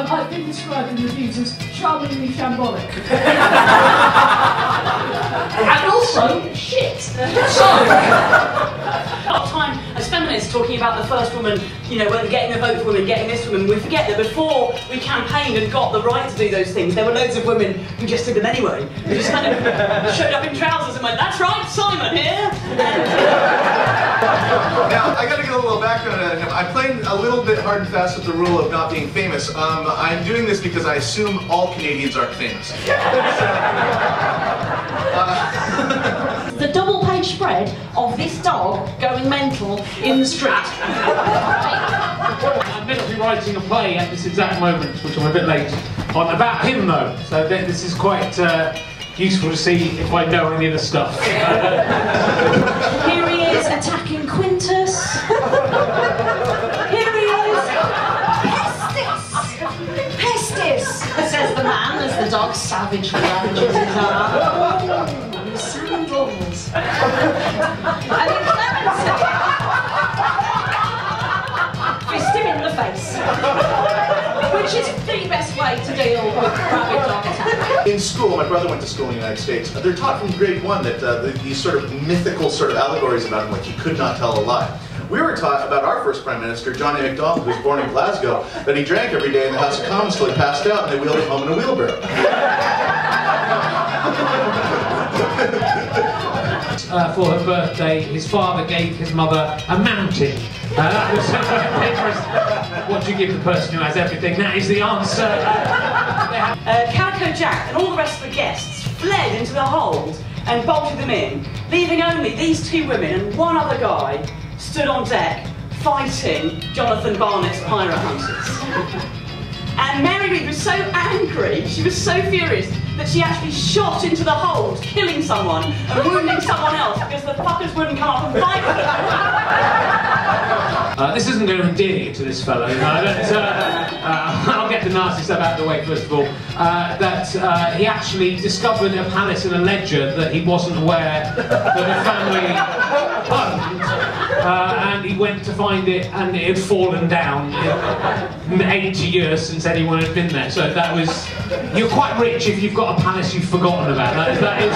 I've been described in reviews as charmingly shambolic. And also, shit. So, a lot of time as feminists talking about the first woman, you know, getting the vote for women, getting this woman, we forget that before we campaigned and got the right to do those things, there were loads of women who just did them anyway. Who just kind of showed up in trousers and went, "That's right, Simon here." Now, I gotta get a little background on him. I played a little bit hard and fast with the rule of not being famous. I'm doing this because I assume all Canadians aren't famous. The double-page spread of this dog going mental in the street. I'm meant to be writing a play at this exact moment, which I'm a bit late on, about him though, so this is quite useful to see if I know any of the stuff. Here he is attacking Quintus. Here he is. Pestis! Pestis, says the man as the dog savagely ravages his arm. Sandals. And then Clemency. Fist him in the face. Which is the best way to deal with rabid dog attack. In school, my brother went to school in the United States. They're taught from grade 1 that these sort of mythical sort of allegories about him, like he could not tell a lie. We were taught about our first Prime Minister, John A. Macdonald, who was born in Glasgow, that he drank every day in the House of Commons till he passed out and they wheeled him home in a wheelbarrow. For her birthday, his father gave his mother a mountain. That was what do you give the person who has everything? That is the answer. Calico Jack and all the rest of the guests fled into the hold and bolted them in, leaving only these two women and one other guy stood on deck fighting Jonathan Barnett's pirate hunters. And Mary Read was so angry, she was so furious, that she actually shot into the hold, killing someone and wounding someone else because the fuckers wouldn't come up and fight with them. This isn't going to endear you to this fellow. I'll get the nasty stuff out of the way first of all. That he actually discovered a palace in a ledger that he wasn't aware that the family owned. And he went to find it and it had fallen down in 80 years since anyone had been there. So that was... You're quite rich if you've got a palace you've forgotten about. That is...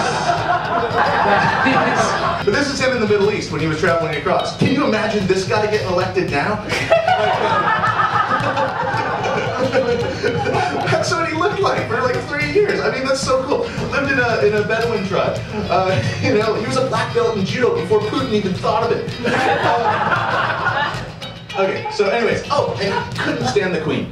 But this is him in the Middle East when he was traveling across. Can you imagine this guy getting elected now? That's what he looked like for like 3 years. I mean, that's so cool. Lived in a Bedouin tribe. You know, he was a black belt in judo before Putin even thought of it. Okay, so anyways, oh, and he couldn't stand the Queen.